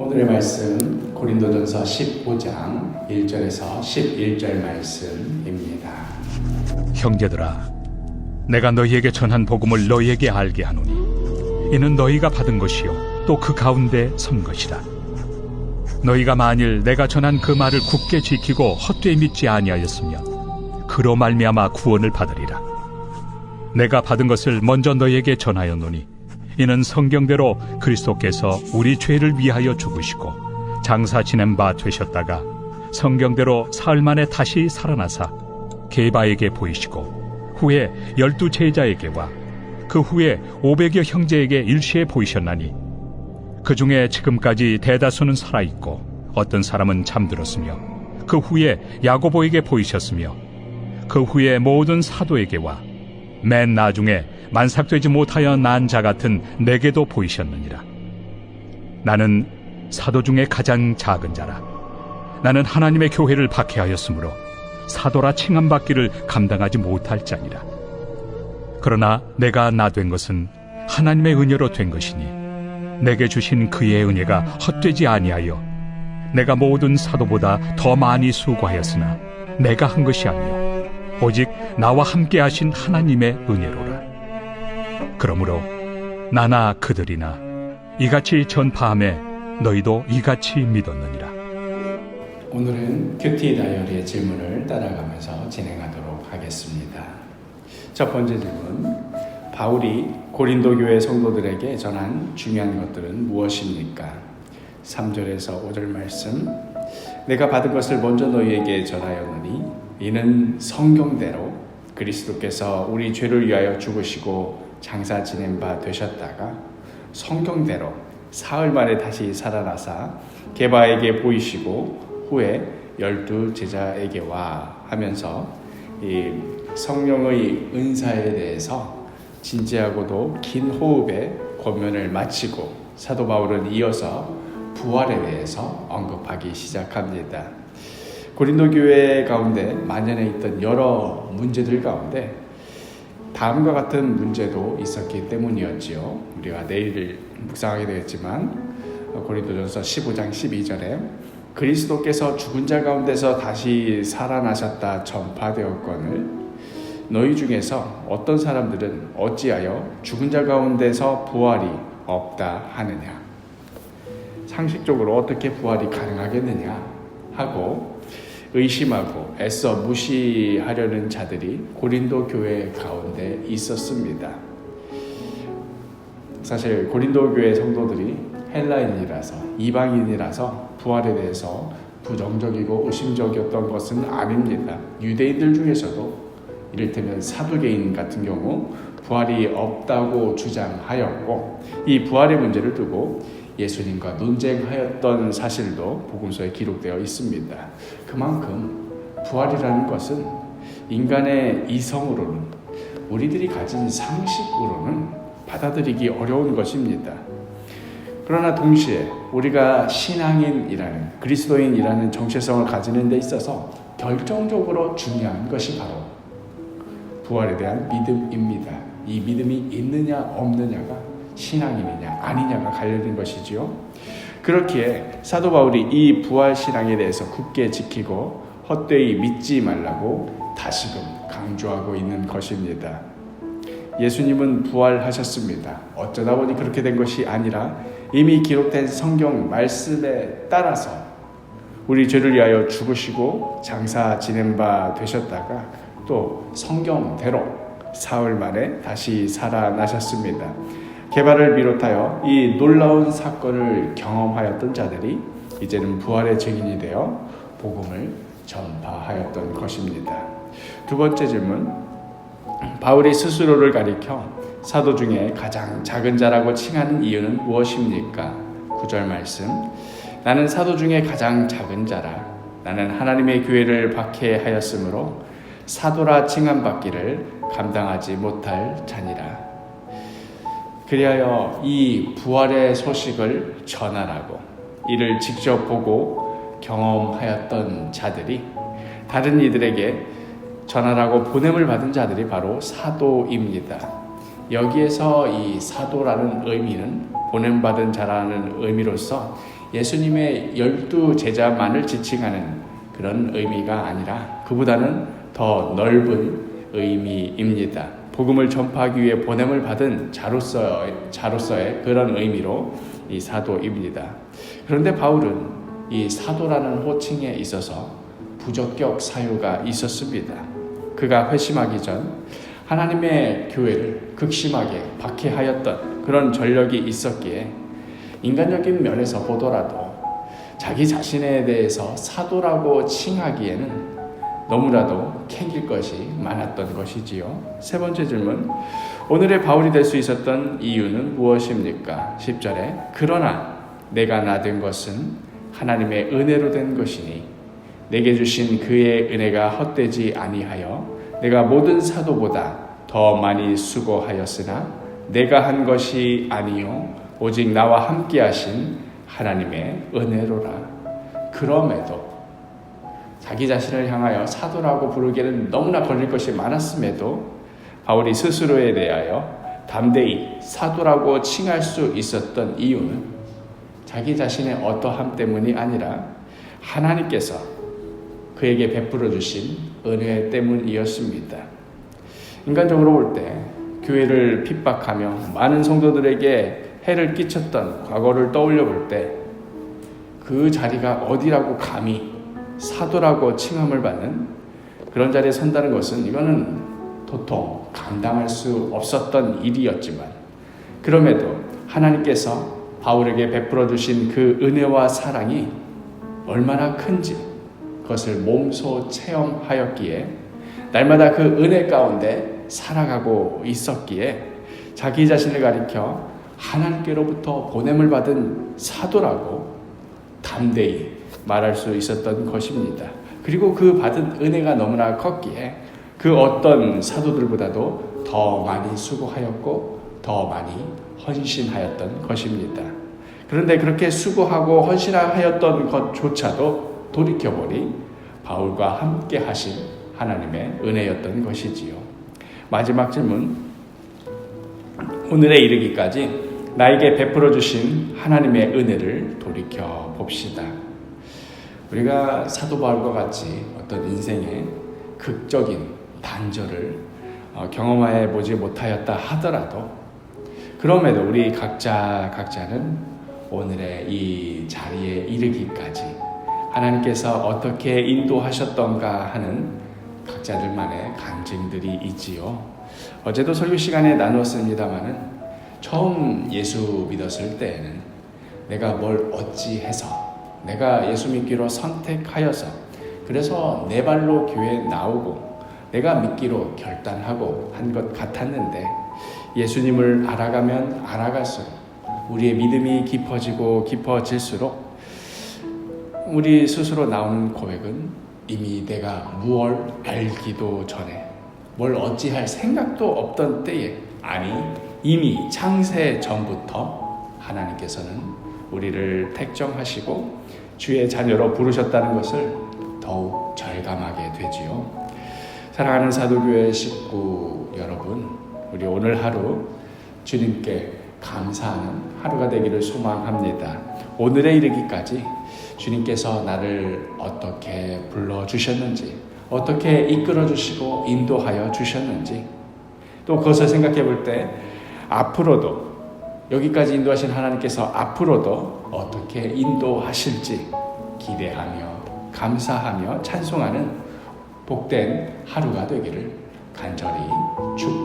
오늘의 말씀 고린도전서 15장 1절에서 11절 말씀입니다. 형제들아, 내가 너희에게 전한 복음을 너희에게 알게 하노니 이는 너희가 받은 것이요 또 그 가운데 선 것이라. 너희가 만일 내가 전한 그 말을 굳게 지키고 헛되이 믿지 아니하였으면 그로 말미암아 구원을 받으리라. 내가 받은 것을 먼저 너희에게 전하였노니 이는 성경대로 그리스도께서 우리 죄를 위하여 죽으시고 장사 지낸 바 되셨다가 성경대로 사흘 만에 다시 살아나사 게바에게 보이시고 후에 12 제자에게와 그 후에 500여 형제에게 일시에 보이셨나니 그 중에 지금까지 대다수는 살아있고 어떤 사람은 잠들었으며 그 후에 야고보에게 보이셨으며 그 후에 모든 사도에게와 맨 나중에 만삭되지 못하여 난 자 같은 내게도 보이셨느니라. 나는 사도 중에 가장 작은 자라. 나는 하나님의 교회를 박해하였으므로 사도라 칭함받기를 감당하지 못할 자니라. 그러나 내가 나 된 것은 하나님의 은혜로 된 것이니 내게 주신 그의 은혜가 헛되지 아니하여 내가 모든 사도보다 더 많이 수고하였으나 내가 한 것이 아니요 오직 나와 함께 하신 하나님의 은혜로라. 그러므로 나나 그들이나 이같이 전파함에 너희도 이같이 믿었느니라. 오늘은 큐티 다이어리의 질문을 따라가면서 진행하도록 하겠습니다. 첫 번째 질문, 바울이 고린도 교회 성도들에게 전한 중요한 것들은 무엇입니까? 3절에서 5절 말씀, 내가 받은 것을 먼저 너희에게 전하였노니 이는 성경대로 그리스도께서 우리 죄를 위하여 죽으시고 장사 지낸 바 되셨다가 성경대로 사흘 만에 다시 살아나사 게바에게 보이시고 후에 12 제자에게와 하면서 이 성령의 은사에 대해서 진지하고도 긴 호흡의 권면을 마치고 사도 바울은 이어서 부활에 대해서 언급하기 시작합니다. 고린도 교회 가운데 만연해 있던 여러 문제들 가운데 다음과 같은 문제도 있었기 때문이었지요. 우리가 내일 묵상하게 되겠지만 고린도전서 15장 12절에 그리스도께서 죽은 자 가운데서 다시 살아나셨다 전파되었거늘 너희 중에서 어떤 사람들은 어찌하여 죽은 자 가운데서 부활이 없다 하느냐. 상식적으로 어떻게 부활이 가능하겠느냐 하고 의심하고 애써 무시하려는 자들이 고린도 교회 가운데 있었습니다. 사실 고린도 교회 성도들이 헬라인이라서 이방인이라서 부활에 대해서 부정적이고 의심적이었던 것은 아닙니다. 유대인들 중에서도 이를테면 사두개인 같은 경우 부활이 없다고 주장하였고 이 부활의 문제를 두고 예수님과 논쟁하였던 사실도 복음서에 기록되어 있습니다. 그만큼 부활이라는 것은 인간의 이성으로는 우리들이 가진 상식으로는 받아들이기 어려운 것입니다. 그러나 동시에 우리가 신앙인이라는 그리스도인이라는 정체성을 가지는 데 있어서 결정적으로 중요한 것이 바로 부활에 대한 믿음입니다. 이 믿음이 있느냐 없느냐가 신앙인이냐 아니냐가 갈려진 것이지요. 그렇기에 사도 바울이 이 부활 신앙에 대해서 굳게 지키고 헛되이 믿지 말라고 다시금 강조하고 있는 것입니다. 예수님은 부활하셨습니다. 어쩌다 보니 그렇게 된 것이 아니라 이미 기록된 성경 말씀에 따라서 우리 죄를 위하여 죽으시고 장사 지낸 바 되셨다가 또 성경대로 사흘 만에 다시 살아나셨습니다. 게바를 비롯하여 이 놀라운 사건을 경험하였던 자들이 이제는 부활의 증인이 되어 복음을 전파하였던 것입니다. 두 번째 질문, 바울이 스스로를 가리켜 사도 중에 가장 작은 자라고 칭하는 이유는 무엇입니까? 9절 말씀, 나는 사도 중에 가장 작은 자라. 나는 하나님의 교회를 박해하였으므로 사도라 칭함받기를 감당하지 못할 자니라. 그리하여 이 부활의 소식을 전하라고 이를 직접 보고 경험하였던 자들이 다른 이들에게 전하라고 보냄을 받은 자들이 바로 사도입니다. 여기에서 이 사도라는 의미는 보냄받은 자라는 의미로서 예수님의 12제자만을 지칭하는 그런 의미가 아니라 그보다는 더 넓은 의미입니다. 복음을 전파하기 위해 보냄을 받은 자로서의 그런 의미로 이 사도입니다. 그런데 바울은 이 사도라는 호칭에 있어서 부적격 사유가 있었습니다. 그가 회심하기 전 하나님의 교회를 극심하게 박해하였던 그런 전력이 있었기에 인간적인 면에서 보더라도 자기 자신에 대해서 사도라고 칭하기에는 너무나도 캐길 것이 많았던 것이지요. 세 번째 질문, 오늘의 바울이 될 수 있었던 이유는 무엇입니까? 10절에 그러나 내가 나된 것은 하나님의 은혜로 된 것이니 내게 주신 그의 은혜가 헛되지 아니하여 내가 모든 사도보다 더 많이 수고하였으나 내가 한 것이 아니요 오직 나와 함께 하신 하나님의 은혜로라. 그럼에도 자기 자신을 향하여 사도라고 부르기에는 너무나 걸릴 것이 많았음에도 바울이 스스로에 대하여 담대히 사도라고 칭할 수 있었던 이유는 자기 자신의 어떠함 때문이 아니라 하나님께서 그에게 베풀어 주신 은혜 때문이었습니다. 인간적으로 볼 때 교회를 핍박하며 많은 성도들에게 해를 끼쳤던 과거를 떠올려 볼 때 그 자리가 어디라고 감히 사도라고 칭함을 받는 그런 자리에 선다는 것은 이거는 도통 감당할 수 없었던 일이었지만 그럼에도 하나님께서 바울에게 베풀어 주신 그 은혜와 사랑이 얼마나 큰지 그것을 몸소 체험하였기에 날마다 그 은혜 가운데 살아가고 있었기에 자기 자신을 가리켜 하나님께로부터 보냄을 받은 사도라고 담대히 말할 수 있었던 것입니다. 그리고 그 받은 은혜가 너무나 컸기에 그 어떤 사도들보다도 더 많이 수고하였고 더 많이 헌신하였던 것입니다. 그런데 그렇게 수고하고 헌신하였던 것조차도 돌이켜보니 바울과 함께 하신 하나님의 은혜였던 것이지요. 마지막 질문, 오늘에 이르기까지 나에게 베풀어 주신 하나님의 은혜를 돌이켜 봅시다. 우리가 사도 바울과 같이 어떤 인생의 극적인 단절을 경험해 보지 못하였다 하더라도 그럼에도 우리 각자는 오늘의 이 자리에 이르기까지 하나님께서 어떻게 인도하셨던가 하는 각자들만의 간증들이 있지요. 어제도 설교 시간에 나눴습니다마는 처음 예수 믿었을 때에는 내가 뭘 어찌해서 내가 예수 믿기로 선택하여서 그래서 내 발로 교회에 나오고 내가 믿기로 결단하고 한 것 같았는데 예수님을 알아가면 알아갈수록 우리의 믿음이 깊어지고 깊어질수록 우리 스스로 나오는 고백은 이미 내가 무엇을 알기도 전에 뭘 어찌할 생각도 없던 때에 아니 이미 창세 전부터 하나님께서는 우리를 택정하시고 주의 자녀로 부르셨다는 것을 더욱 절감하게 되지요. 사랑하는 사도교회 식구 여러분, 우리 오늘 하루 주님께 감사하는 하루가 되기를 소망합니다. 오늘에 이르기까지 주님께서 나를 어떻게 불러주셨는지, 어떻게 이끌어주시고 인도하여 주셨는지, 또 그것을 생각해 볼 때 앞으로도 여기까지 인도하신 하나님께서 앞으로도 어떻게 인도하실지 기대하며 감사하며 찬송하는 복된 하루가 되기를 간절히 축복합니다.